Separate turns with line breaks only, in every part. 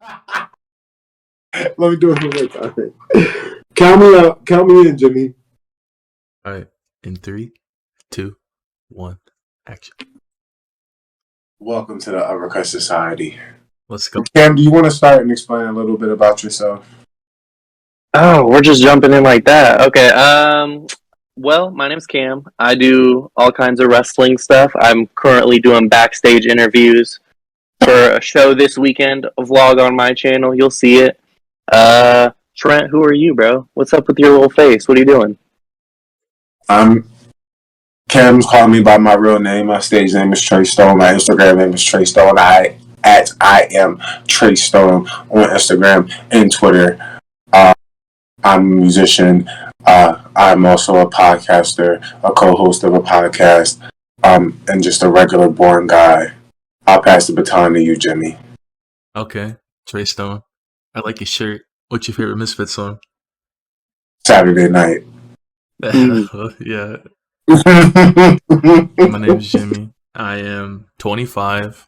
Let me do it one more time. Count me out. Count me in, Jimmy.
All right, in 3, 2, 1, action.
Welcome to the Uppercut Society.
Let's go.
Cam, do you want to start and explain a little bit about yourself?
Oh, we're just jumping in like that. Okay. Well, my name's Cam. I do all kinds of wrestling stuff. I'm currently doing backstage interviews for a show this weekend, a vlog on my channel. You'll see it. Trent, who are you, bro? What's up with your little face? What are you doing?
Cam's calling me by my real name. My stage name is Trey Stone. My Instagram name is Trey Stone. I am Trey Stone on Instagram and Twitter. I'm a musician. I'm also a podcaster, a co-host of a podcast, and just a regular boring guy. I'll pass the baton to you, Jimmy.
Okay, Trey Stone. I like your shirt. What's your favorite Misfits song?
Saturday night.
Yeah. My name's Jimmy. I am 25.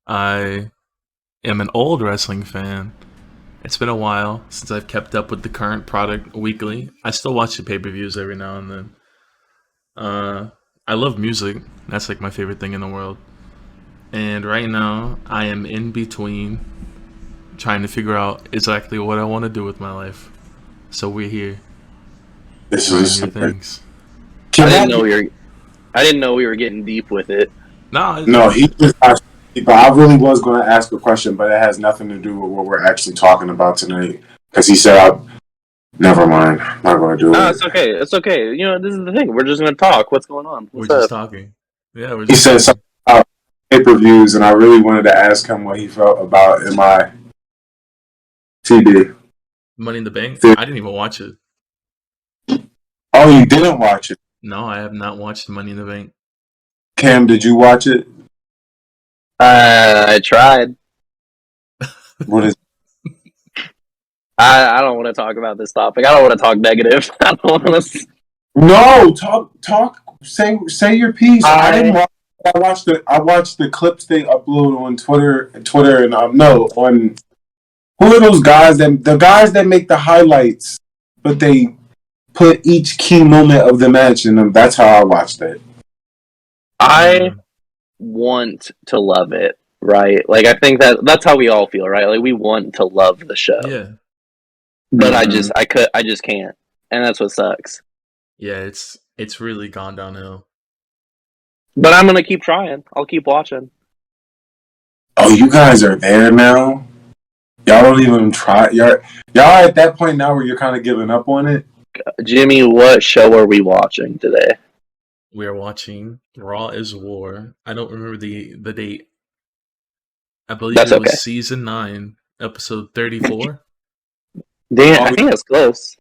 I am an old wrestling fan. It's been a while since I've kept up with the current product weekly. I still watch the pay-per-views every now and then. I love music. That's like my favorite thing in the world. And right now, I am in between trying to figure out exactly what I want to do with my life. So we're here.
This is
things.
I didn't know we were getting deep with it.
No, he just asked. But I really was going to ask a question, but it has nothing to do with what we're actually talking about tonight. Because he said, never mind. I'm not going to do it.
No, it's okay. It's okay. You know, this is the thing. We're just going to talk. What's going on?
We're just talking. Yeah, we're
He
just
said
talking.
something about pay-per-views, and I really wanted to ask him what he felt about my TD.
Money in the Bank? I didn't even watch it.
Oh, you didn't watch it?
No, I have not watched Money in the Bank.
Cam, did you watch it?
I tried.
What is?
I don't want to talk about this topic. I don't want to talk negative. I don't want to.
No, talk. Say your piece. I didn't watch. I watched the clips they upload on Twitter, and on who are those guys the guys that make the highlights, but they put each key moment of the match in them. That's how I watched it.
I want to love it, right? Like, I think that's how we all feel, right? Like, we want to love the show.
Yeah.
But I just can't. And that's what sucks.
Yeah, it's really gone downhill.
But I'm gonna keep trying. I'll keep watching.
Oh, you guys are there now? Y'all don't even try. Y'all at that point now where you're kind of giving up on it?
Jimmy, what show are we watching today?
We are watching Raw is War. I don't remember the date. I believe it was season 9, episode 34.
Damn, I think that's close.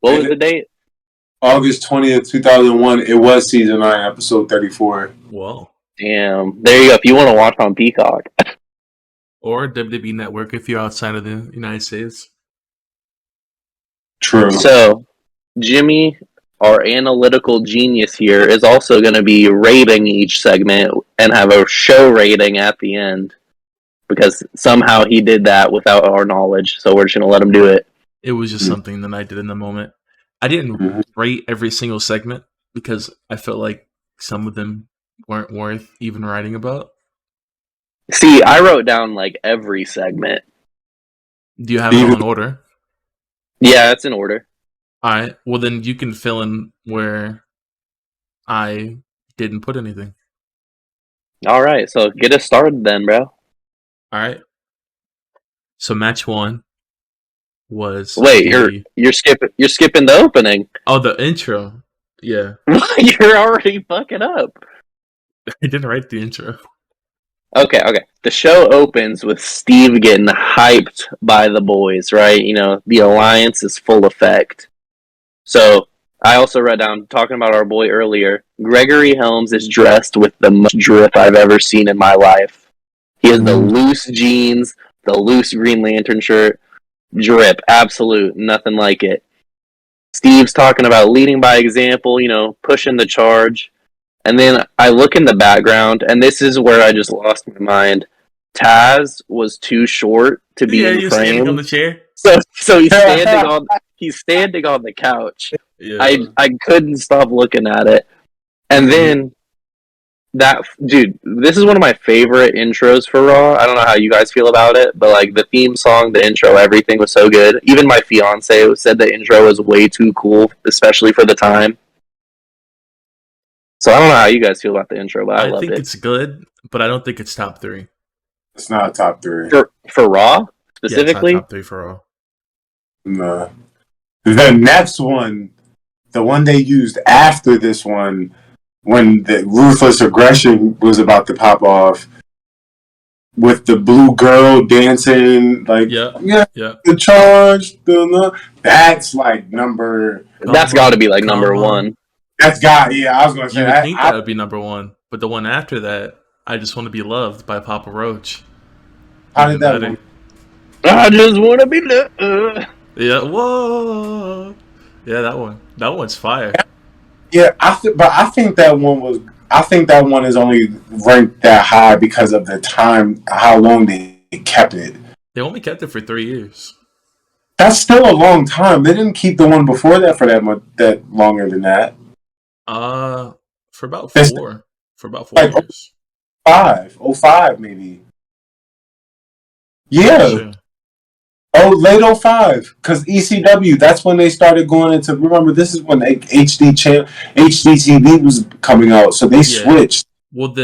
What was the date?
August 20th, 2001. It was season 9, episode 34.
Whoa.
Damn. There you go. If you want to watch on Peacock.
Or WWE Network if you're outside of the United States.
True.
So, Jimmy, our analytical genius here, is also going to be rating each segment and have a show rating at the end. Because somehow he did that without our knowledge, so we're just going to let him do it.
It was just something that I did in the moment. I didn't rate every single segment because I felt like some of them weren't worth even writing about.
See, I wrote down like every segment.
Do you have it all in order?
Yeah, it's in order.
Alright, well then you can fill in where I didn't put anything.
Alright, so get us started then, bro.
Alright. So match 1 was...
Wait, you're skipping the opening.
Oh, the intro. Yeah.
You're already fucking up.
I didn't write the intro.
Okay. The show opens with Steve getting hyped by the boys, right? You know, the alliance is full effect. So, I also read down, talking about our boy earlier, Gregory Helms is dressed with the most drip I've ever seen in my life. He has the loose jeans, the loose Green Lantern shirt. Drip, absolute, nothing like it. Steve's talking about leading by example, you know, pushing the charge. And then I look in the background, and this is where I just lost my mind. Taz was too short to be in
he was standing on the
frame.
chair.
So he's standing on the couch.
Yeah.
I couldn't stop looking at it. And then that dude, this is one of my favorite intros for Raw. I don't know how you guys feel about it, but like the theme song, the intro, everything was so good. Even my fiance said the intro was way too cool, especially for the time. So I don't know how you guys feel about the intro, but I loved
think
it.
it's good, but I don't think it's top 3.
It's not a top 3.
For Raw specifically.
Yeah, it's not top 3 for Raw.
No. The next one, the one they used after this one, when the ruthless aggression was about to pop off, with the blue girl dancing, like the charge, that's like number.
That's got to be like number 1.
That's got I was gonna say
you would think that would be number 1, but the one after that, I Just Want to Be Loved by Papa Roach.
How did that one?
I just want to be loved.
Yeah, whoa. Yeah, that one. That one's fire.
Yeah, I think that one is only ranked that high because of the time, how long they kept it.
They only kept it for 3 years.
That's still a long time. They didn't keep the one before that for that longer than that.
For about 4. For about 4
like,
years.
05 maybe. Yeah.
Sure.
Oh, late 05, because ECW, that's when they started going into, remember, this is when HDTV was coming out, so they switched.
Well,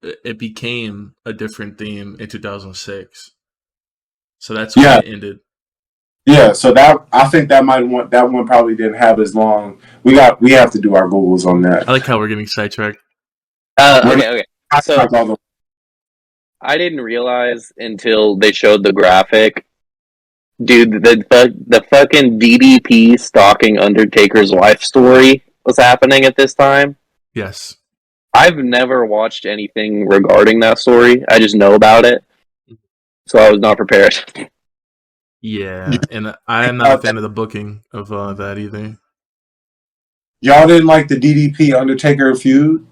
it became a different theme in 2006. So that's when it ended.
Yeah, so I think that one probably didn't have as long. We have to do our Googles on that.
I like how we're getting sidetracked.
Okay. So I didn't realize until they showed the graphic. Dude, the fucking DDP stalking Undertaker's wife story was happening at this time.
Yes.
I've never watched anything regarding that story. I just know about it. So I was not prepared.
Yeah, and I am not a fan of the booking of that either.
Y'all didn't like the DDP Undertaker feud?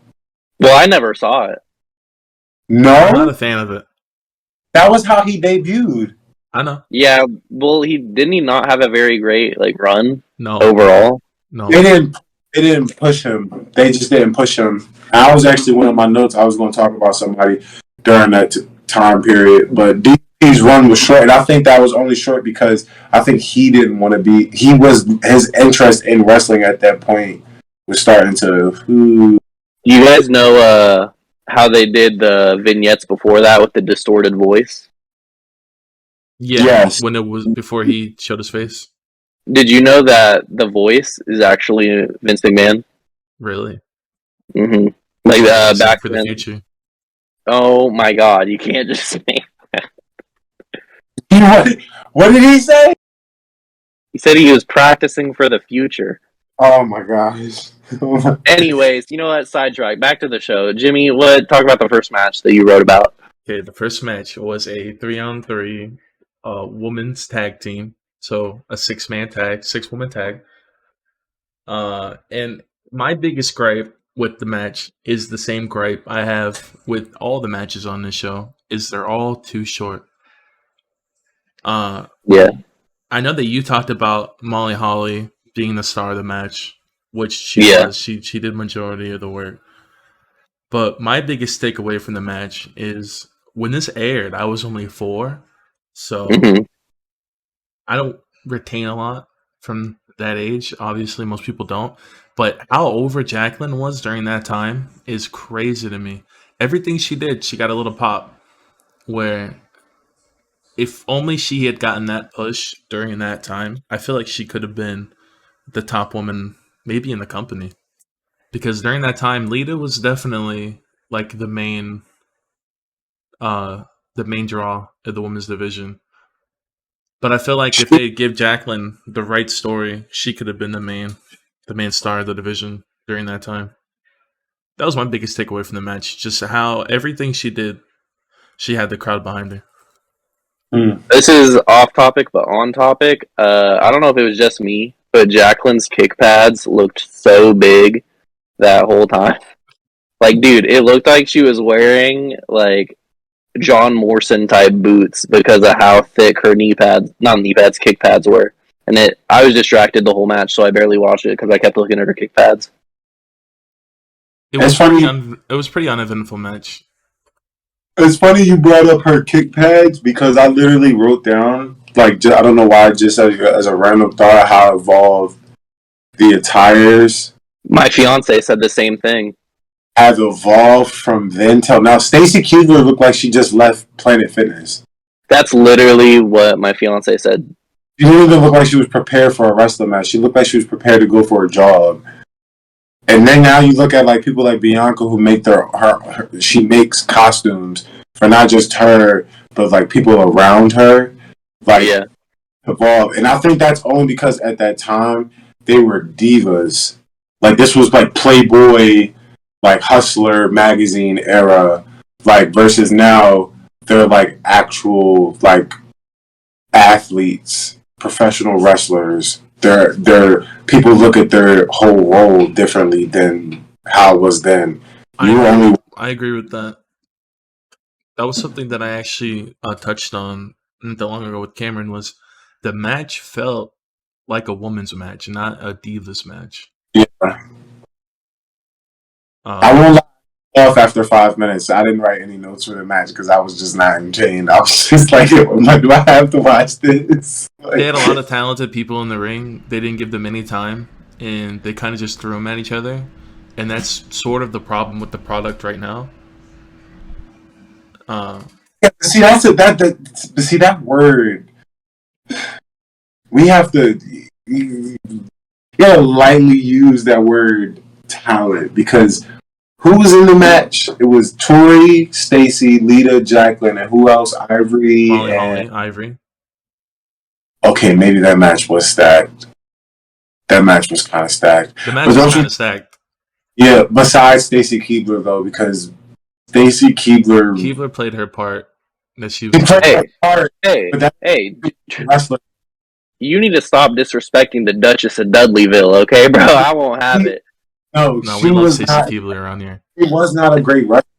Well, I never saw it.
No?
I'm not a fan of it.
That was how he debuted.
I know.
Yeah, well, he not have a very great run.
No.
Overall.
No.
They didn't push him. They just didn't push him. I was actually one of my notes. I was going to talk about somebody during that time period, but DDP's run was short, and I think that was only short because I think he didn't want to be. His interest in wrestling at that point was starting to.
You guys know how they did the vignettes before that with the distorted voice?
Yeah, yes. When it was before he showed his face.
Did you know that the voice is actually Vince McMahon?
Really?
Mm-hmm. Back
for the future.
Oh my God! You can't just say
that. What did he say?
He said he was practicing for the future.
Oh my gosh.
Anyways, you know what? Sidetrack. Back to the show. Jimmy, talk about the first match that you wrote about.
Okay, the first match was a 3-on-3 women's tag team. So a 6-woman tag. And my biggest gripe with the match is the same gripe I have with all the matches on this show, is they're all too short.
Yeah.
I know that you talked about Molly Holly being the star of the match, which she was. She did majority of the work. But my biggest takeaway from the match is when this aired, I was only 4. So I don't retain a lot from that age. Obviously, most people don't. But how over Jacqueline was during that time is crazy to me. Everything she did, she got a little pop. Where if only she had gotten that push during that time, I feel like she could have been the top woman maybe in the company. Because during that time, Lita was definitely like the main draw of the women's division. But I feel like if they give Jacqueline the right story, she could have been the main star of the division during that time. That was my biggest takeaway from the match. Just how everything she did, she had the crowd behind her.
This is off topic, but on topic. I don't know if it was just me, but Jacqueline's kick pads looked so big that whole time. Like, dude, it looked like she was wearing John Morrison type boots because of how thick her kick pads were. And I was distracted the whole match, so I barely watched it because I kept looking at her kick pads.
It was it was pretty uneventful match.
It's funny you brought up her kick pads because I literally wrote down, like, I don't know why, just as a random thought, how evolved the attires.
My fiance said the same thing.
Have evolved from then till now. Stacy Keibler looked like she just left Planet Fitness.
That's literally what my fiance said.
She didn't even look like she was prepared for a wrestling match. She looked like she was prepared to go for a jog. And then now you look at like people like Bianca who make she makes costumes for not just her but like people around her, like evolve. And I think that's only because at that time they were divas. Like this was like Playboy, like Hustler magazine era, like versus now they're like actual like athletes, professional wrestlers. They're people look at their whole role differently than how it was then.
I agree with that. That was something that I actually touched on not that long ago with Cameron. Was the match felt like a woman's match, not a divas match.
Yeah. I won't lie off after 5 minutes. I didn't write any notes for the match because I was just not entertained. I was just like, do I have to watch this?
They had a lot of talented people in the ring. They didn't give them any time, and they kind of just threw them at each other. And that's sort of the problem with the product right now.
See, see that word. We have to lightly use that word talent because who was in the match? It was Tori, Stacy, Lita, Jacqueline, and who else? Ivory
Holly, Ivory.
Okay, maybe that match was stacked. That match was kind of stacked.
The match was kind of stacked.
Yeah, besides Stacy Keibler though, because Stacy Keibler
played her part. That she was.
Hey, wrestler. You need to stop disrespecting the Duchess of Dudleyville, okay, bro? I won't have it.
No,
we love Stacy Keibler around here.
She was not a great wrestler.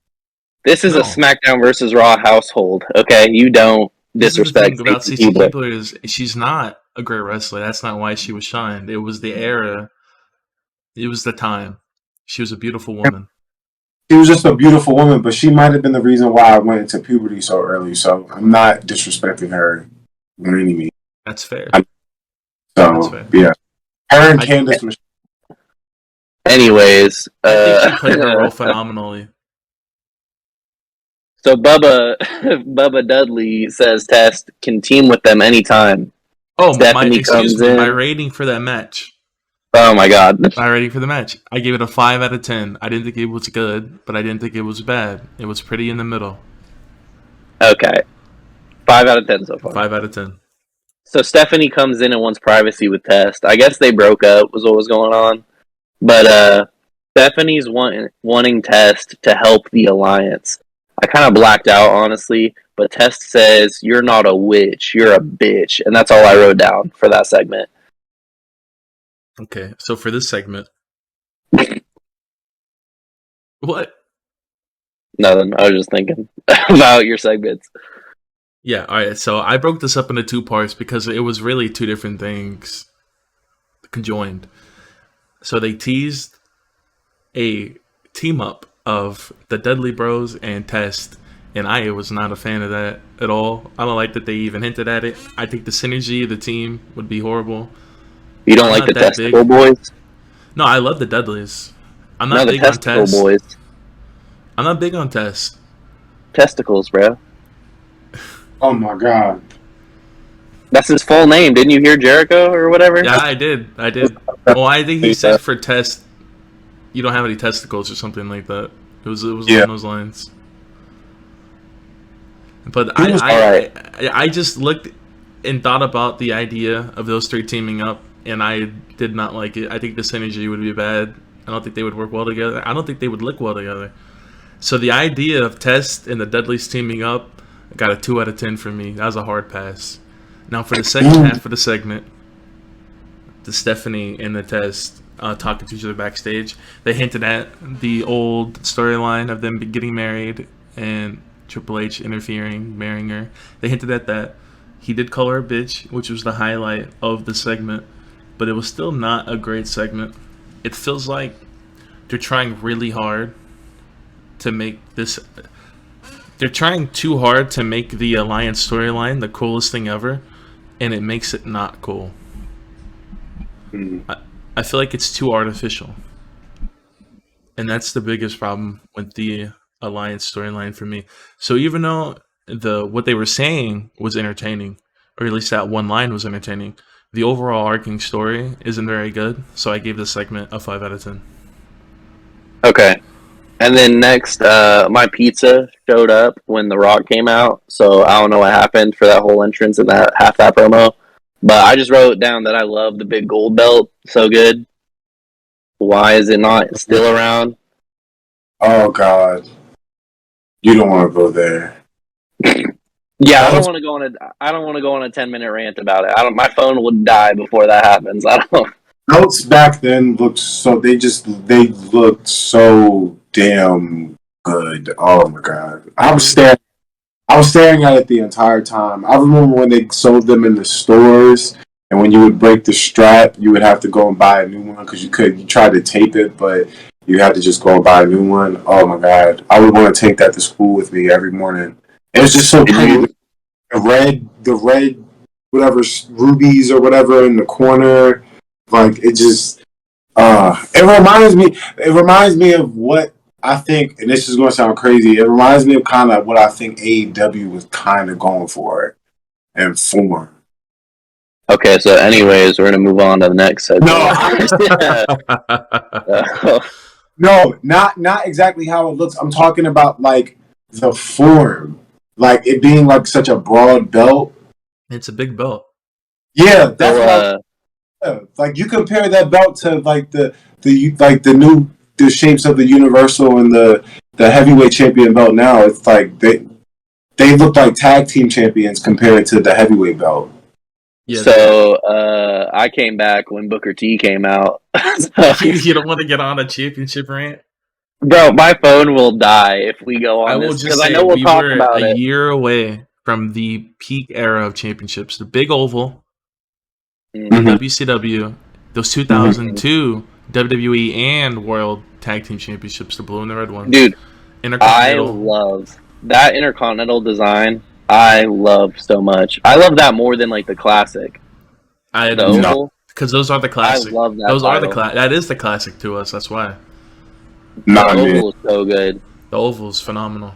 This is a SmackDown versus Raw household, okay? You don't disrespect
Stacy Keibler is she's not a great wrestler. That's not why she was shined. It was the era. It was the time. She was a beautiful woman.
She was just a beautiful woman, but she might have been the reason why I went into puberty so early. So I'm not disrespecting her by any means.
That's fair.
That's fair. Yeah. Her and Candice.
Anyways,
I think she played her role phenomenally.
So Bubba Dudley says Test can team with them anytime.
Oh, my rating for that match.
Oh my god.
My rating for the match. I gave it a 5 out of 10. I didn't think it was good, but I didn't think it was bad. It was pretty in the middle.
Okay. 5 out of 10 so far.
5 out of 10.
So Stephanie comes in and wants privacy with Test. I guess they broke up was what was going on. But Stephanie's wanting Test to help the Alliance. I kind of blacked out, honestly, but Test says, "You're not a witch, you're a bitch." And that's all I wrote down for that segment.
Okay, so for this segment... What?
Nothing. I was just thinking about your segments.
Yeah, alright, so I broke this up into 2 parts because it was really 2 different things conjoined. So they teased a team-up of the Dudley Bros and Test, and I was not a fan of that at all. I don't like that they even hinted at it. I think the synergy of the team would be horrible.
You don't like the Testicle Boys?
No, I love the Dudleys. I'm not big on Test. Boys. I'm not big on Test.
Testicles, bro.
Oh my god.
That's his full name. Didn't you hear Jericho or whatever?
Yeah, I did. Well, I think he said for Test, you don't have any testicles or something like that. It was along those lines. But I just looked and thought about the idea of those 3 teaming up, and I did not like it. I think the synergy would be bad. I don't think they would work well together. I don't think they would look well together. So the idea of Test and the Dudleys teaming up got a 2 out of 10 for me. That was a hard pass. Now for the second half of the segment, the Stephanie and the Test talking to each other backstage, they hinted at the old storyline of them getting married, and Triple H interfering, marrying her. They hinted at that. He did call her a bitch, which was the highlight of the segment, but it was still not a great segment. It feels like they're trying really hard to make this. They're trying too hard to make the Alliance storyline the coolest thing ever, and it makes it not cool. I feel like it's too artificial. And that's the biggest problem with the Alliance storyline for me. So even though what they were saying was entertaining, or at least that one line was entertaining, the overall arcing story isn't very good. So I gave this segment a 5 out of 10.
Okay. And then next, my pizza showed up when The Rock came out. So I don't know what happened for that whole entrance and that half that promo. But I just wrote down that I love the big gold belt. So good. Why is it not still around?
Oh God, you don't want to go there.
Yeah, I don't want to go on a 10-minute rant about it. My phone would die before that happens. I don't.
Belts back then looked so they looked so damn good. Oh my God, I was staring at it the entire time. I remember when they sold them in the stores, and when you would break the strap, you would have to go and buy a new one because you tried to tape it, but you had to just go and buy a new one. Oh my God, I would want to take that to school with me every morning. It was just so pretty. The red, whatever rubies or whatever in the corner, like it just. It reminds me of what I think, and this is going to sound crazy. It reminds me of kind of what I think AEW was kind of going for and form.
Okay, so anyways, we're gonna move on to the next segment.
No, not exactly how it looks. I'm talking about like the form, like it being like such a broad belt.
It's a big belt.
Yeah, that's like you compare that belt to like the shapes of the Universal and the heavyweight champion belt now. It's like they look like tag team champions compared to the heavyweight belt.
Yeah, so I came back when Booker T came out.
You don't want to get on a championship rant?
Bro, my phone will die if we go on
this.
Because I know we'll talk about it.
A year away from the peak era of championships. The big oval, WCW, those 2002 WWE and World Tag Team Championships, the blue and the red ones.
Dude, I love that Intercontinental design. I love so much. I love that more than like the classic.
The oval, because those are the classic.
I love that.
Those are the that is the classic to us. That's why.
The oval is so good.
The oval is phenomenal.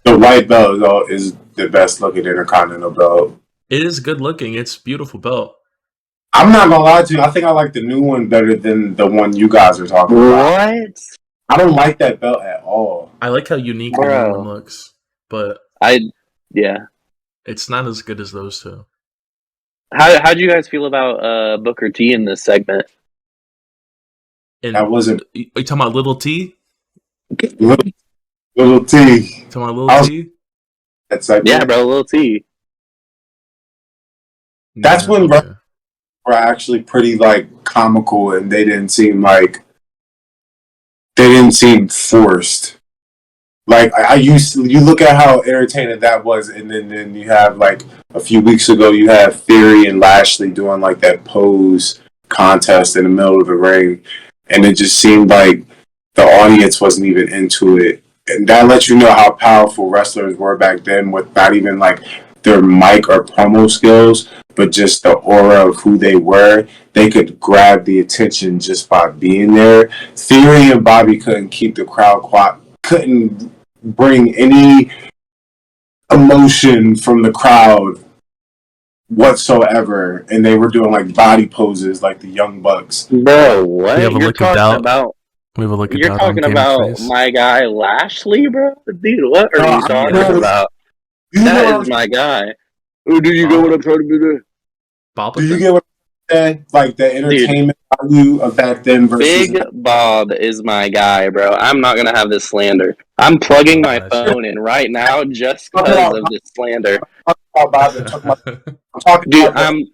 The white belt is the best looking Intercontinental belt.
It is good looking. It's a beautiful belt.
I'm not gonna lie to you. I think I like the new one better than the one you guys are talking about.
What?
I don't like that belt at all.
I like how unique the new one looks, but it's not as good as those two.
How do you guys feel about Booker T in this segment?
And are you talking about Little T?
Little T.
Talking about Little T?
That's like
bro, Little T.
That's when were actually pretty like comical, and they didn't seem forced. Like you look at how entertaining that was, and then you have like a few weeks ago you have Theory and Lashley doing like that pose contest in the middle of the ring, and it just seemed like the audience wasn't even into it, and that lets you know how powerful wrestlers were back then with not even like their mic or promo skills, but just the aura of who they were. They could grab the attention just by being there. Theory and Bobby couldn't keep the crowd quiet, couldn't bring any emotion from the crowd whatsoever, and they were doing like body poses like the Young Bucks.
Bro, what?
We have a look of doubt.
You're talking about my guy Lashley, bro? Dude, what are you talking about? That is my guy. Oh, do you get what I'm trying to do there?
Do you get what I'm saying? Like the entertainment value of back then versus
Big Bob is my guy, bro. I'm not gonna have this slander. I'm plugging my phone in right now just because of this slander.
I'm talking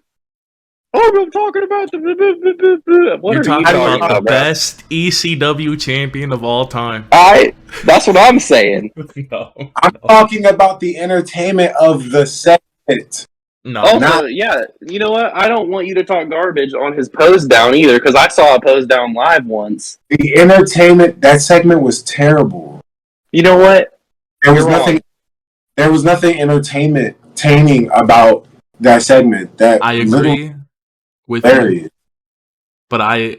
Oh, I'm talking about the. What
You're
are you
talking
talking
about the
about, bro?
best ECW champion of all time.
That's what I'm saying.
No,
I'm talking about the entertainment of the segment.
no.
Also,
Not
yeah, you know what? I don't want you to talk garbage on his pose down either, because I saw a pose down live once.
the entertainment. That segment was terrible.
You know what?
There was
You're
nothing.
wrong.
There was nothing entertaining about that segment. That
I
little
agree with you,
hilarious.
but I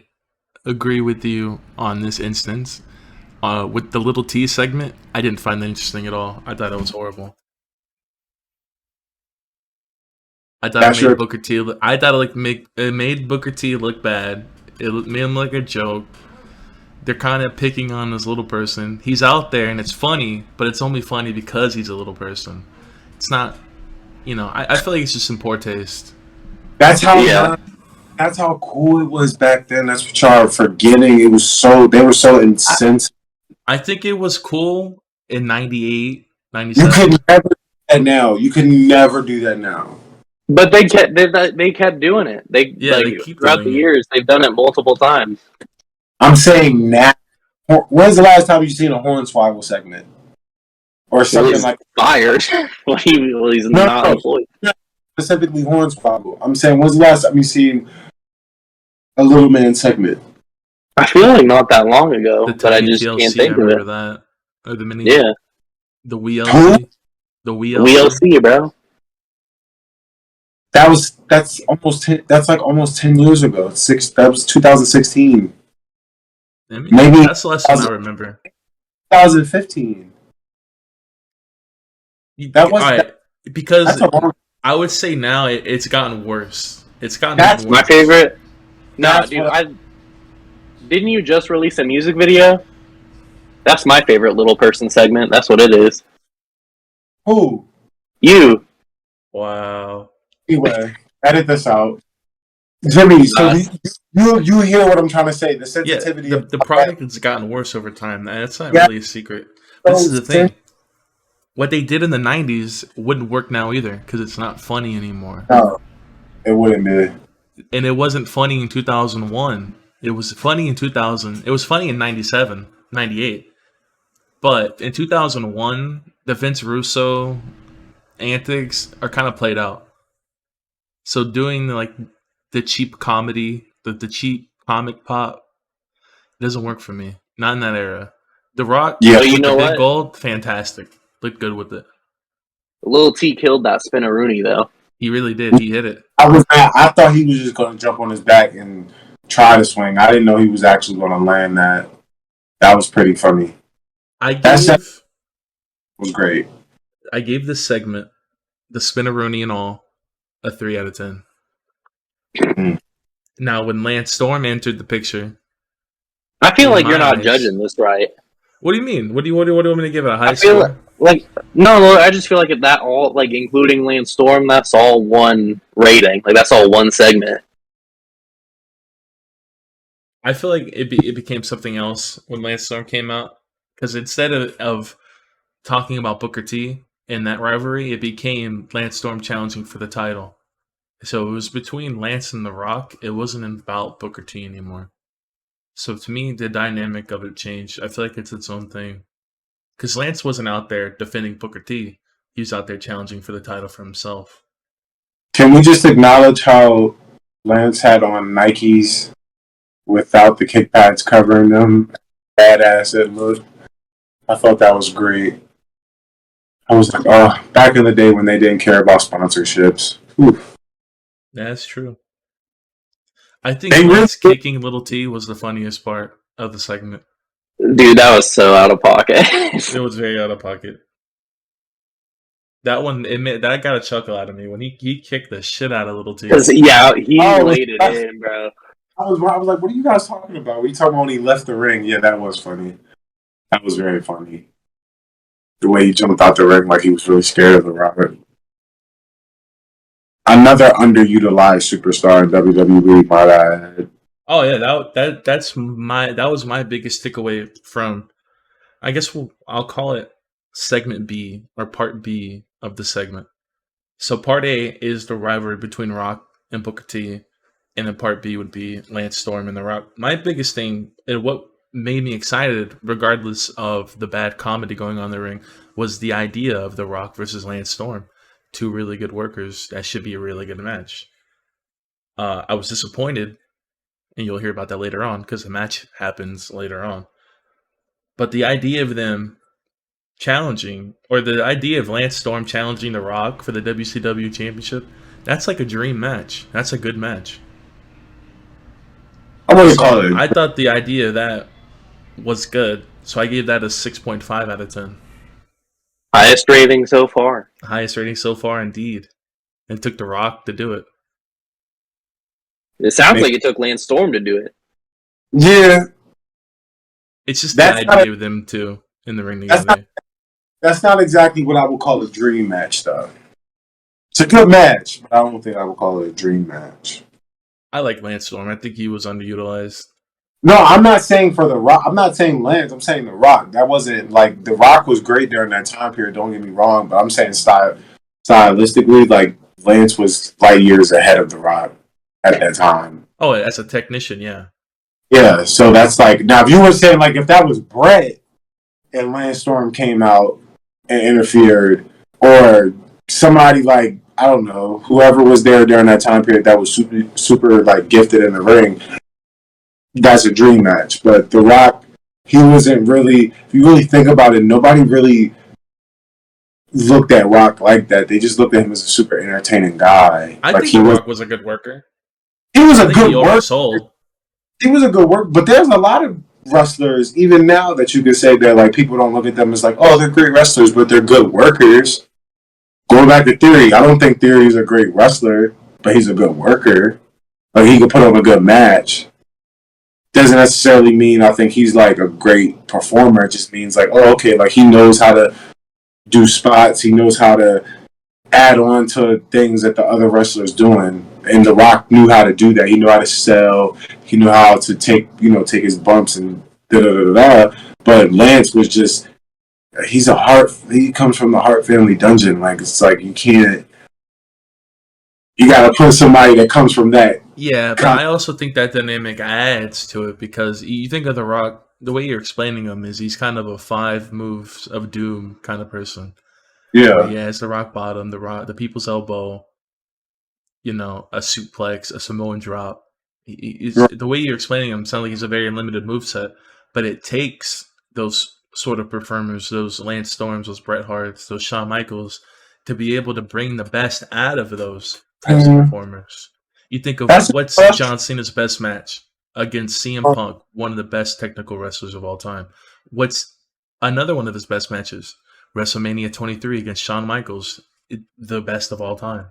agree with you on this instance. With the little T segment, I didn't find that interesting at all. I thought it was horrible. I thought it
That's
made
your.
Booker T. I thought it made Booker T look bad. It made him look like a joke. They're kind of picking on this little person. He's out there and it's funny, but it's only funny because he's a little person. It's not, I feel like it's just in poor taste.
That's how.
Yeah.
That's how cool it was back then. That's what y'all are forgetting. It was so. They were so insensitive.
I think it was cool in 98,
You
97.
could never do that now. You could never do that now.
But they kept doing it. They
Yeah, they keep
throughout the
doing it.
years they've done it multiple times.
I'm saying now. When's the last time you seen a Hornswoggle segment or
Well,
something
he's
like
fired. He's not
no,
employed.
specifically Hornswoggle? I'm saying when's the last time you seen a little man segment?
I feel like not that long ago,
The
but I
tiny
just
TLC,
can't
I
think of
remember
it.
that. Or the mini,
Yeah,
the WLC. The WLC.
WLC, bro.
That's like almost 10 years ago. That was 2016,
I mean,
maybe
that's less than I remember.
2015. That was
Alright, because
that's a long.
I would say now it's gotten worse. It's gotten
That's
worse.
My favorite. Nah,
That's
dude.
what.
I didn't you just release a music video? That's my favorite little person segment. That's what it is.
Who?
You.
Wow.
Anyway, edit this out, Jimmy. So
Nah,
you hear what I'm trying to say? The
Yeah,
sensitivity
the
of
the product has gotten worse over time. That's not
yeah.
really a secret. This
So
is the thing. What they did in the 90s wouldn't work now either because it's not funny anymore.
no, it wouldn't be.
And it wasn't funny in 2001. It was funny in 2000. It was funny in 97, 98. But in 2001, the Vince Russo antics are kind of played out. So doing like the cheap comedy, the cheap comic pop doesn't work for me. Not in that era. The Rock
Yeah.
but you
with the
know
big
what?
gold, fantastic. Looked good with it.
Lil T killed that Spinaroonie though.
He really did. He hit it.
I thought he was just going to jump on his back and try to swing. I didn't know he was actually going to land that. That was pretty funny.
I
That segment
gave
was great.
this segment, the Spinaroonie and all, a 3 out of 10.
Mm.
Now, when Lance Storm entered the picture,
I feel
in
like you're
my
not
eyes,
judging this right.
what do you mean? What do you want me to give it a high
I feel
score?
like no, I just feel like if that all like including Lance Storm, that's all one rating. Like that's all one segment.
I feel like it became something else when Lance Storm came out because instead of talking about Booker T in that rivalry, it became Lance Storm challenging for the title. So it was between Lance and The Rock. It wasn't about Booker T anymore. So to me, the dynamic of it changed. I feel like it's its own thing. Because Lance wasn't out there defending Booker T. He was out there challenging for the title for himself.
Can we just acknowledge how Lance had on Nikes without the kick pads covering them? Badass it looked. I thought that was great. I was like, oh, back in the day when they didn't care about sponsorships. Oof.
That's true. I think
They really
Lance kicking Little T was the funniest part of the segment.
Dude, that was so out of pocket.
It was very out of pocket. That one, that got a chuckle out of me when he kicked the shit out of Little T.
Because yeah, he
Oh,
laid it in, bro.
I was like, what are you guys talking about? Were you talking about when he left the ring? Yeah, that was funny. That was very funny. The way he jumped out the ring like he was really scared of the Robert. Another underutilized superstar in WWE, might I add.
Oh yeah, that was my biggest takeaway from. I guess I'll call it segment B or part B of the segment. So part A is the rivalry between Rock and Booker T. and then part B would be Lance Storm and The Rock. My biggest thing, and what made me excited, regardless of the bad comedy going on in the ring, was the idea of The Rock versus Lance Storm. Two really good workers. That should be a really good match. I was disappointed, and you'll hear about that later on because the match happens later on. But the idea of them challenging, or the idea of Lance Storm challenging The Rock for the WCW Championship, that's like a dream match. That's a good match.
I wouldn't call it.
I thought the idea of that was good, so I gave that a 6.5 out of 10.
Highest rating so far.
Highest rating so far, indeed. And it took The Rock to do it.
It sounds like it took Lance Storm to do it.
Yeah.
It's just the idea of them two in the ring together.
That's not exactly what I would call a dream match, though. It's a good match, but I don't think I would call it a dream match.
I like Lance Storm. I think he was underutilized.
No, I'm not saying for The Rock. I'm not saying Lance. I'm saying The Rock. That wasn't like The Rock was great during that time period. Don't get me wrong, but I'm saying stylistically, like Lance was light years ahead of The Rock at that time.
Oh, as a technician, yeah.
Yeah, so that's like now. If you were saying like if that was Brett and Lance Storm came out and interfered, or somebody like I don't know whoever was there during that time period that was super like gifted in the ring. That's a dream match, but The Rock, he wasn't really. If you really think about it, nobody really looked at Rock like that. They just looked at him as a super entertaining guy.
I think The Rock was a good worker.
He was a good worker. He was a good worker, but there's a lot of wrestlers, even now, that you could say that like people don't look at them as like, oh, they're great wrestlers, but they're good workers. Going back to Theory, I don't think Theory is a great wrestler, but he's a good worker. Like he could put on a good match. Doesn't necessarily mean I think he's like a great performer. It just means like, oh, okay, like he knows how to do spots. He knows how to add on to things that the other wrestlers doing. And The Rock knew how to do that. He knew how to sell. He knew how to take his bumps and da da da da. But Lance was just, he comes from the Hart family dungeon. Like it's like you got to put somebody that comes from that.
Yeah, but I also think that dynamic adds to it because you think of The Rock, the way you're explaining him is he's kind of a 5 moves of doom kind of person.
Yeah.
He has the rock bottom, the people's elbow, a suplex, a Samoan drop. The way you're explaining him sounds like he's a very limited moveset, but it takes those sort of performers, those Lance Storms, those Bret Harts, those Shawn Michaels, to be able to bring the best out of those types of performers. You think of what's John Cena's best match against CM Punk, one of the best technical wrestlers of all time. What's another one of his best matches? WrestleMania 23 against Shawn Michaels, the best of all time.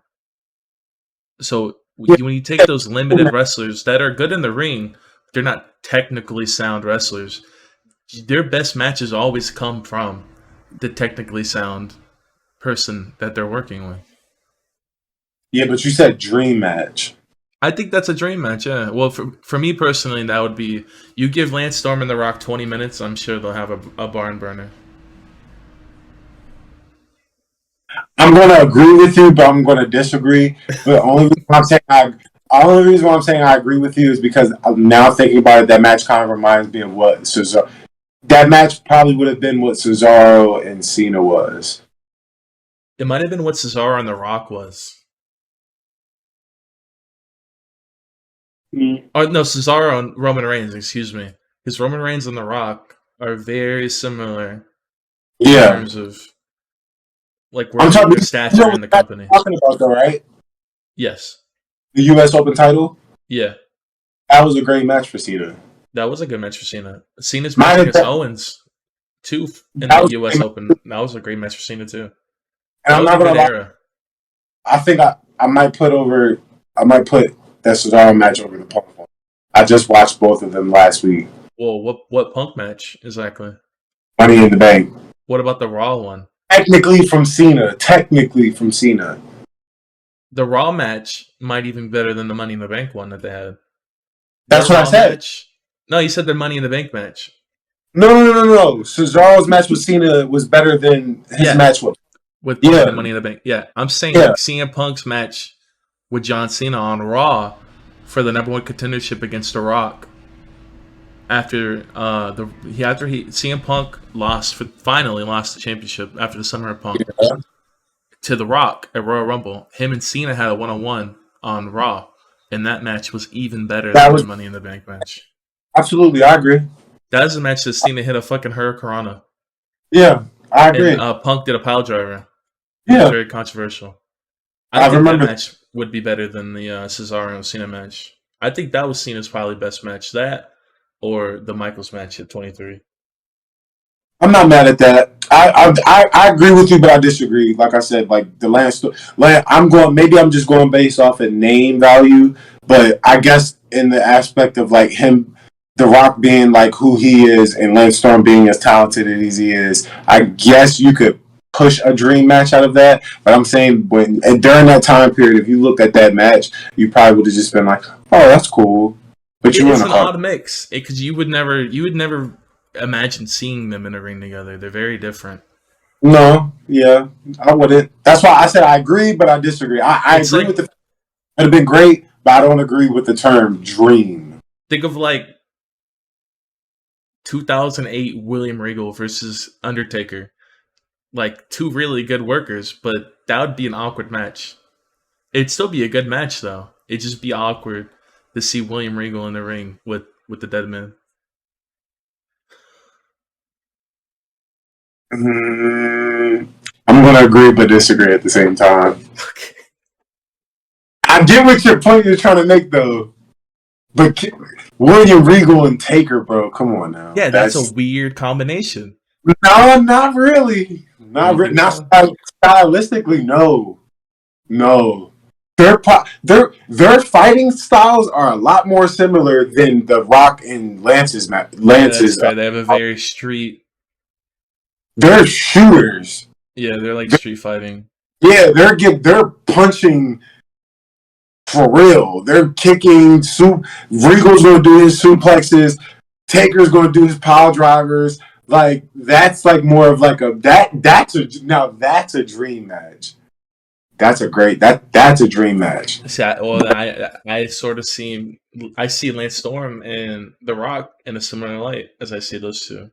So when you take those limited wrestlers that are good in the ring, they're not technically sound wrestlers. Their best matches always come from the technically sound person that they're working with.
Yeah, but you said dream match.
I think that's a dream match, yeah. Well, for me personally, that would be, you give Lance Storm and The Rock 20 minutes, I'm sure they'll have a barn burner.
I'm going to agree with you, but I'm going to disagree. The only reason why I'm saying I agree with you is because I'm now thinking about it, that match kind of reminds me of what Cesaro... That match probably would have been what Cesaro and Cena was.
It might have been what Cesaro and The Rock was. Oh, no, Cesaro and Roman Reigns, excuse me. Because Roman Reigns and The Rock are very similar in terms of like where their stature in the company.
Talking about though, right?
Yes.
The U.S. Open title?
Yeah.
That was a great match for Cena.
That was a good match for Cena. Cena's match against Owens, too, in the U.S. Open. That was a great match for Cena, too.
And I'm not going to lie. I think I might put that Cesaro match over the Punk one. I just watched both of them last week.
Well, what Punk match exactly?
Money in the Bank.
What about the Raw one?
Technically from Cena.
The Raw match might even be better than the Money in the Bank one that they had.
That's what I said.
No, you said the Money in the Bank match.
No. Cesaro's match with Cena was better than his match with
the Money in the Bank. Yeah, I'm saying like CM Punk's match with John Cena on Raw for the number one contendership against The Rock. After CM Punk finally lost the championship after the Summer of Punk to The Rock at Royal Rumble. Him and Cena had a 1-on-1 on Raw, and that match was even better than the Money in the Bank match.
Absolutely, I agree.
That was a match that Cena hit a fucking Hurricanrana.
Yeah, I agree.
And Punk did a pile driver.
Yeah,
it was very controversial. I think that match would be better than the Cesaro and Cena match. I think that was Cena's probably best match. That or the Michaels match at 23.
I'm not mad at that. I agree with you, but I disagree. Like I said, like the Lance, maybe I'm just going based off of name value, but I guess in the aspect of like him, The Rock being like who he is, and Lance Storm being as talented as he is, I guess you could push a dream match out of that. But I'm saying during that time period, if you looked at that match, you probably would have just been like, "Oh, that's cool." But
it's an odd mix because you would never imagine seeing them in a ring together. They're very different.
No, yeah, I wouldn't. That's why I said I agree, but I disagree. I agree with it'd have been great, but I don't agree with the term dream.
Think of like 2008 William Regal versus Undertaker. Like two really good workers, but that would be an awkward match. It'd still be a good match though. It'd just be awkward to see William Regal in the ring with the Dead Man.
I'm gonna agree but disagree at the same time.
Okay.
I get what your point you're trying to make though, but William Regal and Taker, bro, come on now.
Yeah, that's a weird combination.
No, not really. Not stylistically. No. Their fighting styles are a lot more similar than The Rock and Lance's match. Lance's.
They have a very street.
They're shooters.
Yeah, they're like street fighting.
Yeah, they're punching for real. They're kicking. Regal's gonna do his suplexes. Taker's gonna do his pile drivers. Like that's like more of like that's a dream match. That's a dream match.
See, I sort of see Lance Storm and The Rock in a similar light as I see those two.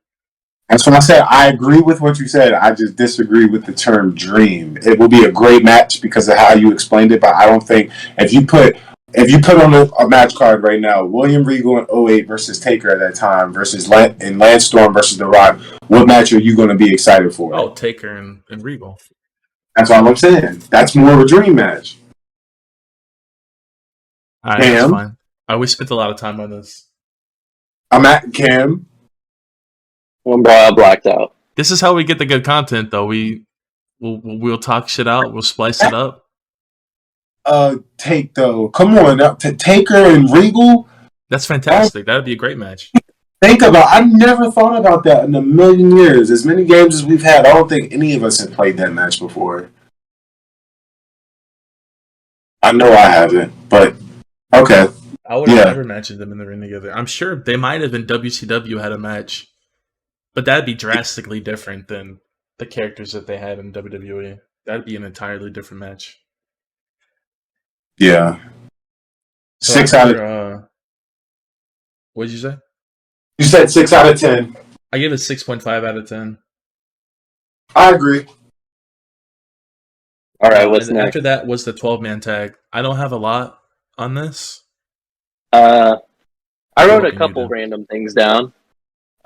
That's what I said. I agree with what you said. I just disagree with the term dream. It will be a great match because of how you explained it, but I don't think if you put on a match card right now, William Regal in 08 versus Taker at that time versus Lance Storm versus The Rock, what match are you going to be excited for?
Oh, Taker and Regal.
That's all I'm saying. That's more of a dream match.
That's fine. We spent a lot of time on this.
I'm at Cam.
One bro, I blacked out.
This is how we get the good content, though. We'll talk shit out. We'll splice it up.
Come on, Taker and Regal.
That's fantastic. That'd be a great match.
I never thought about that in a million years. As many games as we've had, I don't think any of us have played that match before. I know I haven't, but okay.
I would have never imagined them in the ring together. I'm sure they might have in WCW had a match, but that'd be drastically different than the characters that they had in WWE. That'd be an entirely different match.
Yeah.
So 6 out of... What did you say?
You said 6 out of 10.
I give it 6.5 out of 10.
I agree.
All right, what's next?
After that was the 12-man tag. I don't have a lot on this.
I wrote a couple random things down.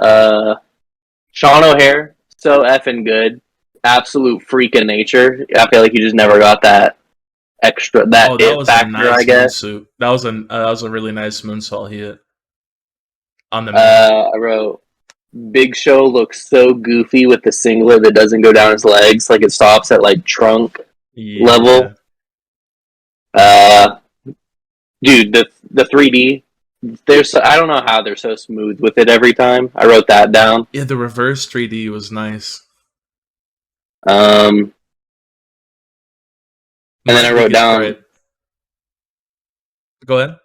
Sean O'Hare, so effing good. Absolute freak of nature. I feel like you just never got that extra it factor, nice I guess.
That was a really nice moonsault he hit. On the
I wrote Big Show looks so goofy with the singlet that doesn't go down his legs, like it stops at like trunk level. Dude, the 3D, I don't know how they're so smooth with it every time. I wrote that down.
Yeah, the reverse 3D was nice.
And then I wrote down.
Go ahead.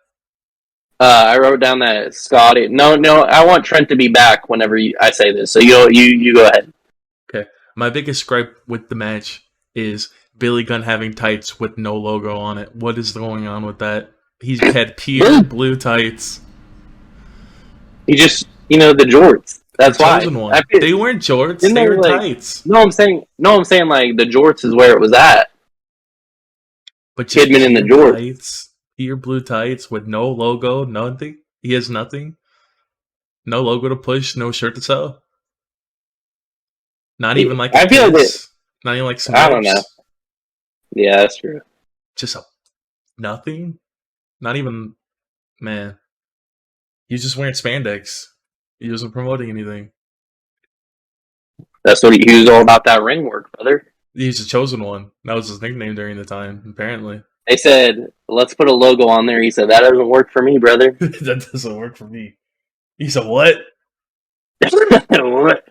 I wrote down that Scotty. No, I want Trent to be back whenever I say this. So you go ahead.
Okay, my biggest gripe with the match is Billy Gunn having tights with no logo on it. What is going on with that? He had pure blue tights.
He just, the jorts. That's
The
why.
chosen one. They weren't jorts. They were tights.
No, I'm saying like the jorts is where it was at.
But just
Kidman in the jorts.
Tights, pure blue tights with no logo, nothing. He has nothing. No logo to push, no shirt to sell. Not even like
I feel
not even like some
I don't know. Yeah, that's true.
Just nothing. Not even, man. He was just wearing spandex. He wasn't promoting anything.
That's what he was all about, that ring work, brother.
He's the chosen one. That was his nickname during the time, apparently.
They said, let's put a logo on there. He said, that doesn't work for me, brother.
That doesn't work for me. He said, what?
What?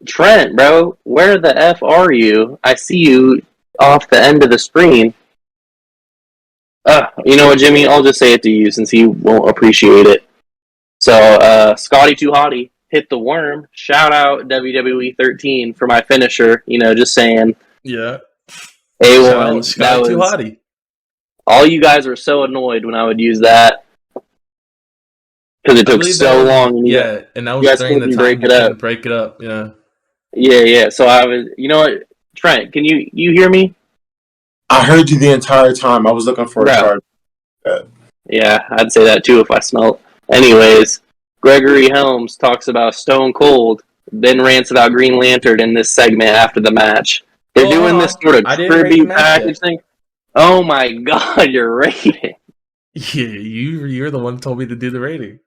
Trent, bro, where the F are you? I see you off the end of the screen. You know what, Jimmy? I'll just say it to you since he won't appreciate it. So, Scotty Too Hottie hit the worm. Shout out WWE 13 for my finisher. Just saying.
Yeah.
A1.
Scotty Too Hottie.
All you guys were so annoyed when I would use that. Because it took so long.
Yeah, and that was during the time you couldn't break it up. Yeah.
Yeah. So I was, you know what, Trent, can you hear me?
I heard you the entire time. I was looking for a card.
Yeah, I'd say that too if I smelled. Anyways, Gregory Helms talks about Stone Cold, then rants about Green Lantern in this segment after the match. They're doing this sort of tribute package thing. Oh my god, you're rating.
Yeah, you're the one who told me to do the rating.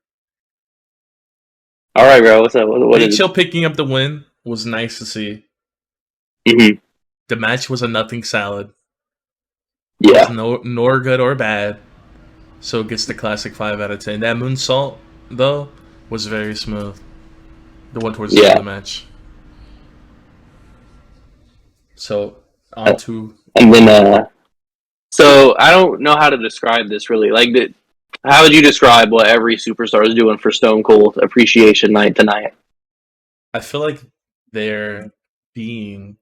All right, bro. What's up? What is
HL picking up the win was nice to see.
Mm-hmm.
The match was a nothing salad.
Yeah.
Nor good or bad. So it gets the classic 5 out of 10. That moonsault, though, was very smooth. The one towards the end of the match. So, on to...
And then, so I don't know how to describe this, really. Like, how would you describe what every superstar is doing for Stone Cold Appreciation Night tonight?
I feel like they're being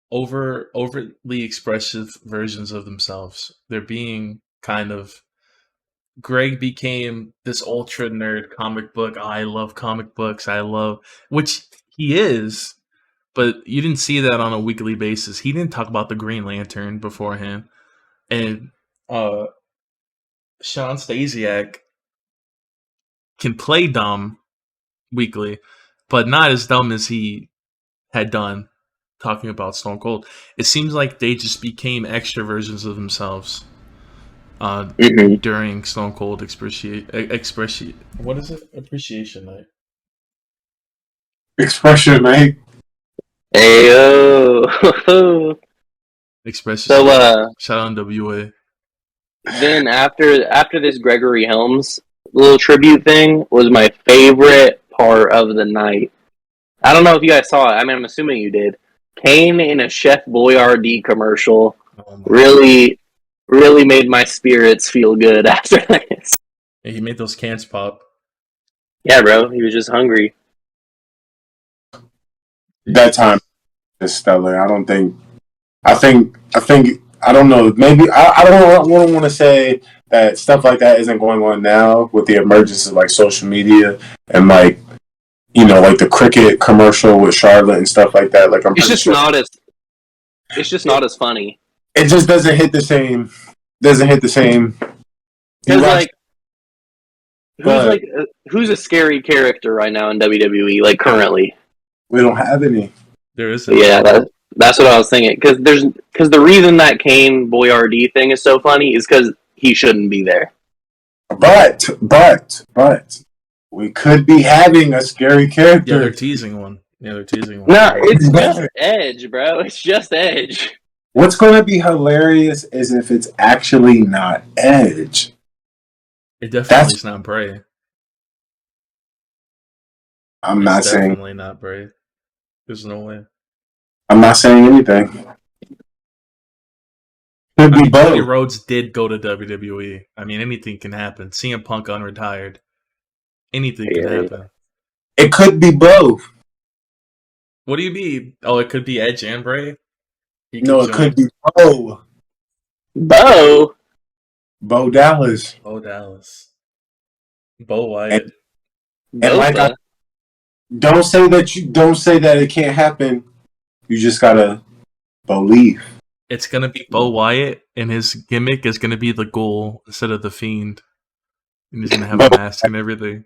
overly expressive versions of themselves. They're being kind of... Greg became this ultra nerd comic book. I love comic books. Which he is, but you didn't see that on a weekly basis. He didn't talk about the Green Lantern beforehand. And Sean Stasiak can play dumb weekly, but not as dumb as he had done talking about Stone Cold. It seems like they just became extra versions of themselves during Stone Cold what is it? Appreciation Night.
Expression Night.
Ayo.
Expression.
So,
shout out NWA.
Then after this Gregory Helms little tribute thing was my favorite part of the night. I don't know if you guys saw it. I mean, I'm assuming you did. Kane in a Chef Boyardee commercial really made my spirits feel good after this.
Yeah, he made those cans pop.
Yeah, bro. He was just hungry.
That time is stellar. I don't know. Maybe I don't want to say that stuff like that isn't going on now with the emergence of like social media and like like the cricket commercial with Charlotte and stuff like that. Like
it's just not as funny.
It just doesn't hit the same.
Who's a scary character right now in WWE? Like currently,
we don't have any.
There isn't.
Yeah, that's what I was thinking. Because the reason that Kane Boyardee thing is so funny is because he shouldn't be there.
But we could be having a scary character.
Yeah, they're teasing one.
No, it's just Edge, bro. It's just Edge.
What's going to be hilarious is if it's actually not Edge.
It definitely is not Bray.
I'm not saying...
definitely not Bray. There's no way.
I'm not saying anything. Could be both.
Cody Rhodes did go to WWE. I mean, anything can happen. CM Punk unretired. Anything can happen.
It could be both.
What do you mean? Oh, it could be Edge and Bray? He could
No, it
join
could be Bo.
Bo.
Bo Dallas.
Bo Dallas. Bo
And,
Wyatt.
and like I
Boba.
don't say that it can't happen. You just gotta believe.
It's gonna be Bo Wyatt, and his gimmick is gonna be the Ghoul instead of the Fiend. And he's gonna have a
Bo,
mask and everything.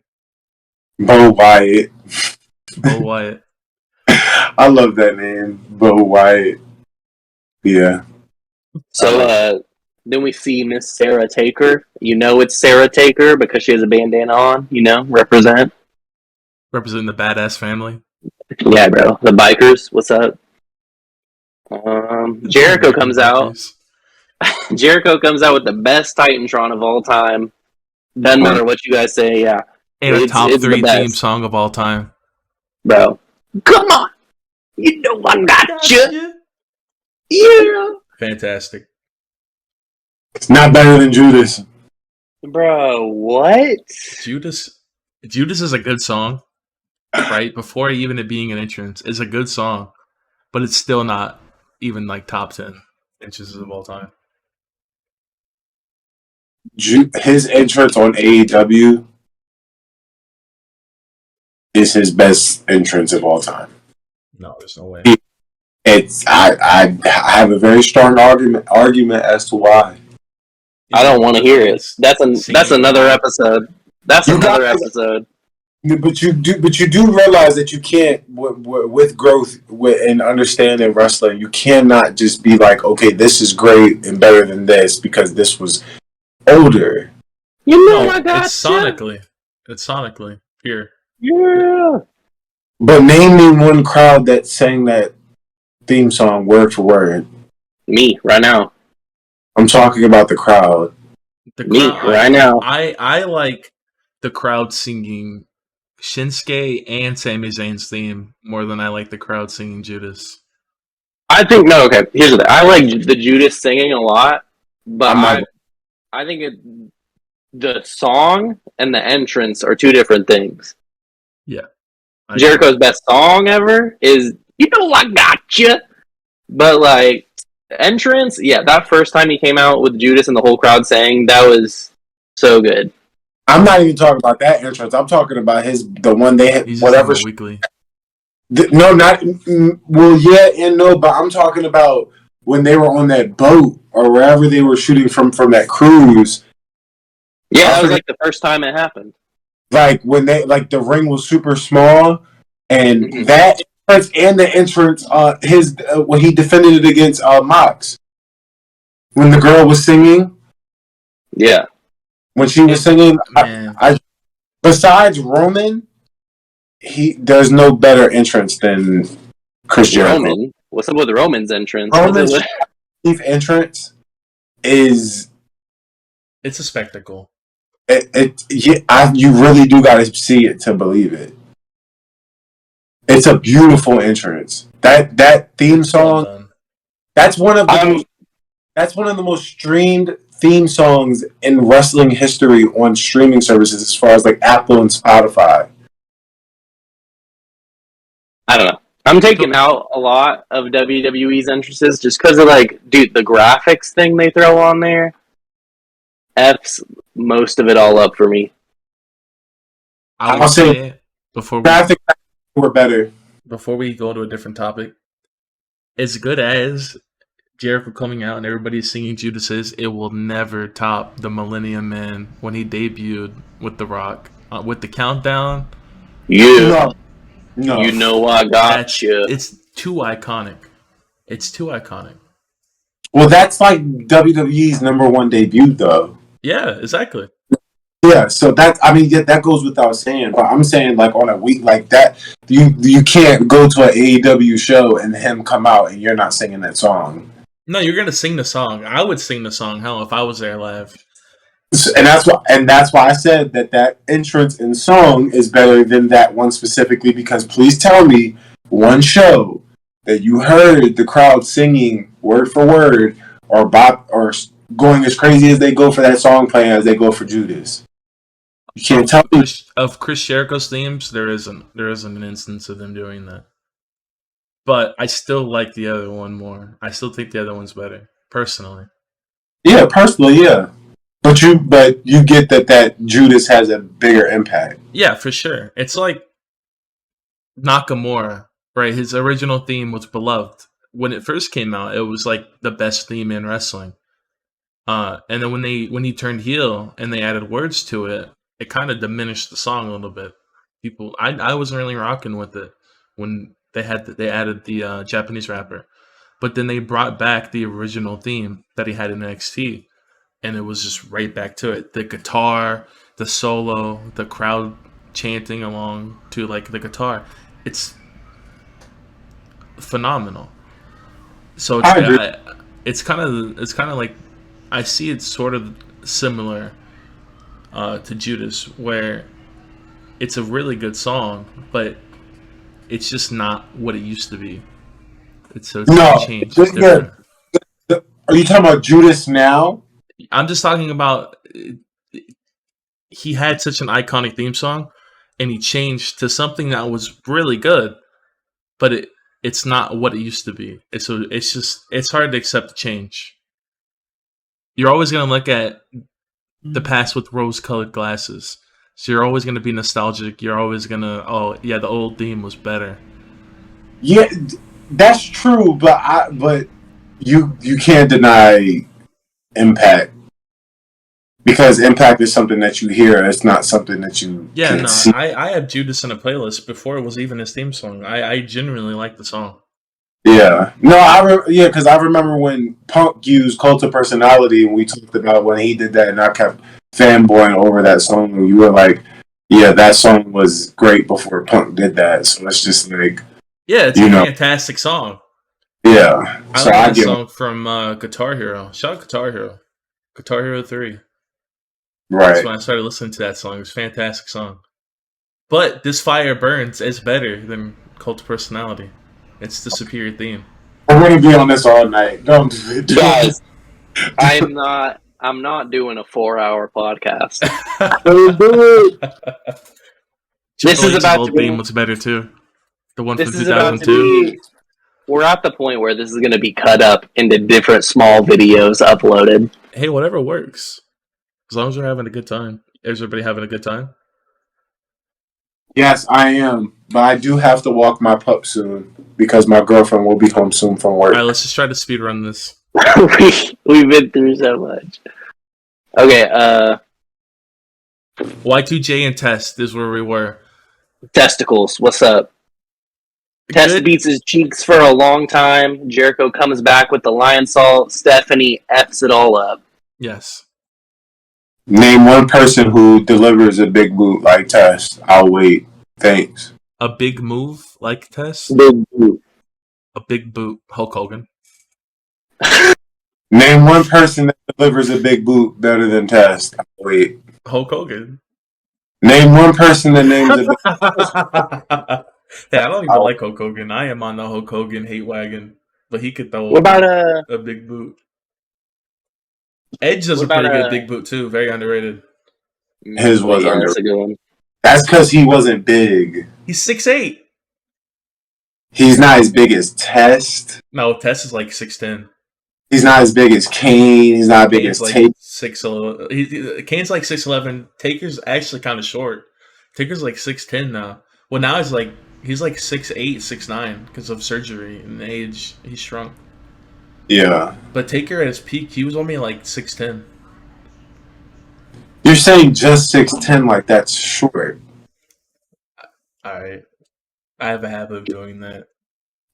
Bo Wyatt.
Bo Wyatt.
I love that name, Bo Wyatt. Yeah.
So then we see Miss Sarah Taker. You know it's Sarah Taker because she has a bandana on. You know, represent.
Representing the badass family.
Yeah, bro. The bikers. What's up? Jericho comes out. Jericho comes out with the best Titantron of all time. Doesn't matter what you guys say. Yeah,
And a top
it's
3
the
theme
best,
song of all time.
bro. Come on, you know I got you. Yeah,
Fantastic.
It's not better than Judas.
bro. What?
Judas is a good song, right? Before even it being an entrance, it's a good song, but it's still not even like top 10 entrances of all time.
His entrance on AEW is his best entrance of all time.
No, there's no way.
I have a very strong argument as to why.
I don't want to hear it. That's another episode. That's another episode.
But you do realize that you can't with growth and understanding wrestling. You cannot just be like, okay, this is great and better than this because this was older.
You know I got
it's sonically. It's sonically here.
Yeah.
But name me one crowd that sang that theme song word for word.
Me right now.
I'm talking about the crowd.
Right now.
I like the crowd singing Shinsuke and Sami Zayn's theme more than I like the crowd singing Judas.
I think no. Okay, here's the thing. I like the Judas singing a lot, but I think the song and the entrance are two different things.
Yeah.
Jericho's best song ever is "You Know I Got You," but like entrance, yeah, that first time he came out with Judas and the whole crowd saying that was so good.
I'm not even talking about that entrance. I'm talking about the one they had.
He's
whatever
weekly.
No, not well. Yeah and no, but I'm talking about when they were on that boat or wherever they were shooting from that cruise.
Yeah, that was like the first time it happened.
Like when the ring was super small, and that entrance and the entrance, when he defended it against Mox, when the girl was singing.
Yeah,
when she was singing, I besides Roman. There's no better entrance than Chris Jericho.
Roman? What's up with Roman's entrance?
Roman's entrance is
it's a spectacle.
You really do got to see it to believe it. It's a beautiful entrance. That theme song. Well, that's one of the most streamed theme songs in wrestling history on streaming services, as far as like Apple and Spotify.
I don't know. I'm taking out a lot of WWE's entrances just because of dude, the graphics thing they throw on there F's most of it all up for me.
I'll say before
graphics were better.
Before we go to a different topic, as good as Jericho coming out and everybody's singing Judas's, it will never top the Millennium Man when he debuted with The Rock with the countdown.
Yeah. No. You know I got you.
It's too iconic. It's too iconic.
Well, that's like WWE's #1 debut, though.
Yeah, exactly.
Yeah, so that goes without saying. But I'm saying, like, on a week like that, you can't go to an AEW show and him come out and you're not singing that song.
No, you're gonna sing the song. I would sing the song. Hell, if I was there live.
And that's why I said that entrance and song is better than that one specifically. Because please tell me one show that you heard the crowd singing word for word or going as crazy as they go for that song playing as they go for Judas. You can't tell me
of Chris Jericho's themes. There isn't an instance of them doing that. but I still like the other one more. I still think the other one's better, personally.
Yeah, personally, yeah. But you get that Judas has a bigger impact.
Yeah, for sure. It's like Nakamura, right? His original theme was beloved. When it first came out, it was like the best theme in wrestling. And then when he turned heel and they added words to it, it kind of diminished the song a little bit. I wasn't really rocking with it when they added the Japanese rapper, but then they brought back the original theme that he had in NXT, and it was just right back to it. The guitar, the solo, the crowd chanting along to like the guitar. It's phenomenal. So it's kind of like I see it sort of similar to Judas, where it's a really good song, but it's just not what it used to be. It's changed. It's different.
Are you talking about Judas now?
I'm just talking about he had such an iconic theme song, and he changed to something that was really good, but it's not what it used to be. It's hard to accept the change. You're always gonna look at the past with rose-colored glasses, so you're always gonna be nostalgic. You're always gonna, oh yeah, the old theme was better.
Yeah, that's true, but you can't deny impact. Because impact is something that you hear. It's not something that you can see.
I have Judas in a playlist before it was even his theme song. I genuinely like the song.
Yeah. No, because I remember when Punk used Cult of Personality, and we talked about when he did that, and I kept fanboying over that song, and you were like, yeah, that song was great before Punk did that. So it's just like...
Yeah, it's a fantastic song.
Yeah.
I like that song from Guitar Hero. Shout out Guitar Hero. Guitar Hero 3.
Right.
That's when I started listening to that song. It was a fantastic song. But This Fire Burns is better than Cult of Personality. It's the superior theme.
We're going to be on this all night. Don't do it.
Guys, I'm not doing a 4-hour podcast. This is about to be...
theme was better too. The one from 2002.
We're at the point where this is going to be cut up into different small videos uploaded.
Hey, whatever works. As long as we're having a good time. Is everybody having a good time?
Yes, I am. But I do have to walk my pup soon because my girlfriend will be home soon from work.
Alright, let's just try to speed run this.
We've been through so much. Okay,
Y2J and Test is where we were.
Testicles, what's up? Test beats his cheeks for a long time. Jericho comes back with the lion salt. Stephanie F's it all up.
Yes.
Name one person who delivers a big boot like Test. I'll wait. Thanks.
A big move like Test?
Big boot.
A big boot. Hulk Hogan.
Name one person that delivers a big boot better than Test. I'll wait.
Hulk Hogan.
Name one person that names a big
Yeah, I don't even like Hulk Hogan. I am on the Hulk Hogan hate wagon. But he could throw
what about
a big boot. Edge does a pretty good big boot too. Very underrated.
His was
underrated. That's a good one.
That's because he wasn't big.
He's 6'8".
He's not as big as Test.
No, Test is like 6'10".
He's not as big as Kane. He's not as big as
like
Taker.
6'11". Kane's like 6'11". Taker's actually kind of short. Taker's like 6'10" now. Well, now he's like 6'8", 6'9" because of surgery and age. He's shrunk.
Yeah.
But Taker at his peak, he was only like 6'10".
You're saying just 6'10" like that's short.
Alright. I have a habit of doing that.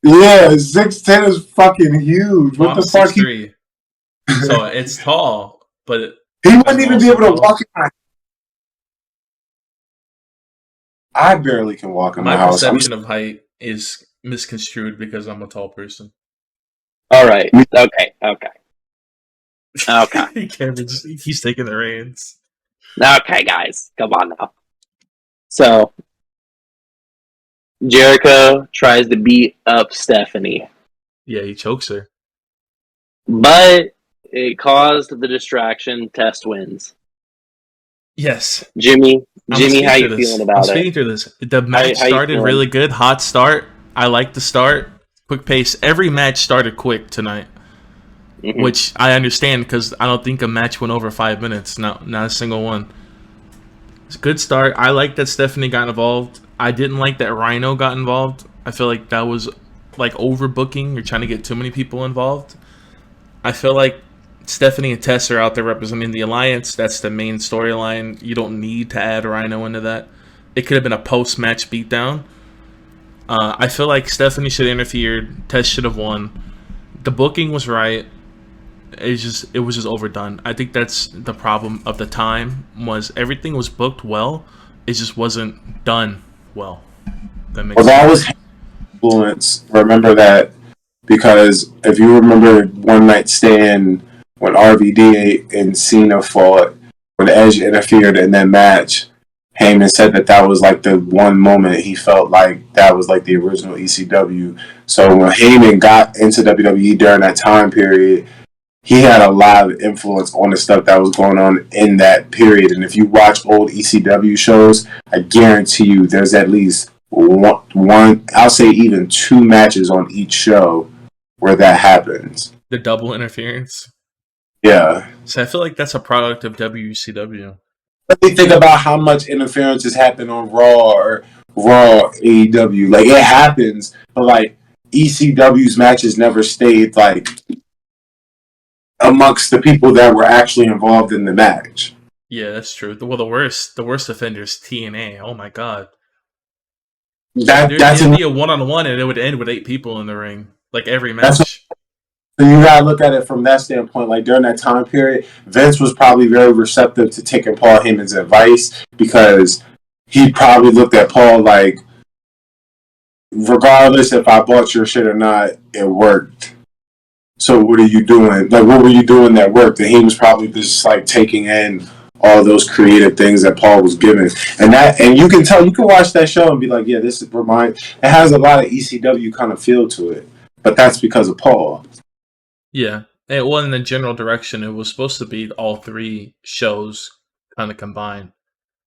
Yeah, 6'10" is fucking huge. What
I'm
the fuck?
6'3". So it's tall, but
he wouldn't even be able to walk in my... I barely can walk in my house.
My perception of height is misconstrued because I'm a tall person.
Alright. Okay.
He's taking the reins.
Okay, guys. Come on now. So, Jericho tries to beat up Stephanie.
Yeah, he chokes her.
But it caused the distraction. Test wins.
Yes.
Jimmy, how you feeling about it?
I'm speaking through this. The match started really good. Hot start. I like the start. Quick pace. Every match started quick tonight, which I understand because I don't think a match went over 5 minutes. Not a single one. It's a good start. I like that Stephanie got involved. I didn't like that Rhino got involved. I feel like that was like overbooking. You're trying to get too many people involved. I feel like Stephanie and Tess are out there representing the Alliance. That's the main storyline. You don't need to add Rhino into that. It could have been a post-match beatdown. I feel like Stephanie should have interfered. Tess should have won. The booking was right. It was just overdone. I think that's the problem of the time. Was everything was booked well, it just wasn't done well.
That was influence. Remember that, because if you remember One Night Stand when RVD and Cena fought, when Edge interfered in that match, Heyman said that was like the one moment he felt like that was like the original ECW. So when Heyman got into WWE during that time period, he had a lot of influence on the stuff that was going on in that period. And if you watch old ECW shows, I guarantee you there's at least one, I'll say even 2 matches on each show where that happens.
The double interference.
Yeah.
So I feel like that's a product of WCW.
Let me think about how much interference has happened on Raw or Raw AEW. Like, it happens, but like ECW's matches never stayed like amongst the people that were actually involved in the match.
Yeah, that's true. Well, the worst offender is TNA. Oh my god.
That's
it'd be a one-on-one and it would end with 8 people in the ring, like every match.
So you gotta look at it from that standpoint. Like during that time period, Vince was probably very receptive to taking Paul Heyman's advice, because he probably looked at Paul like, regardless if I bought your shit or not, it worked. So what are you doing? Like, what were you doing that worked? And he was probably just like taking in all those creative things that Paul was giving. And you can tell, you can watch that show and be like, yeah, it has a lot of ECW kind of feel to it. But that's because of Paul.
Yeah. And well, in the general direction, it was supposed to be all 3 shows kind of combined.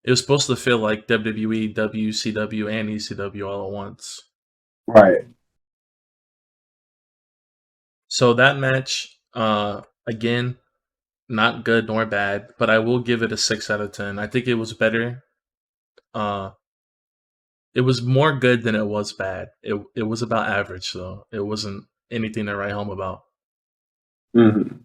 It was supposed to feel like WWE, WCW, and ECW all at once.
Right.
So that match, again, not good nor bad, but I will give it a 6 out of 10. I think it was better. It was more good than it was bad. It was about average, though. It wasn't anything to write home about.
Mm-hmm.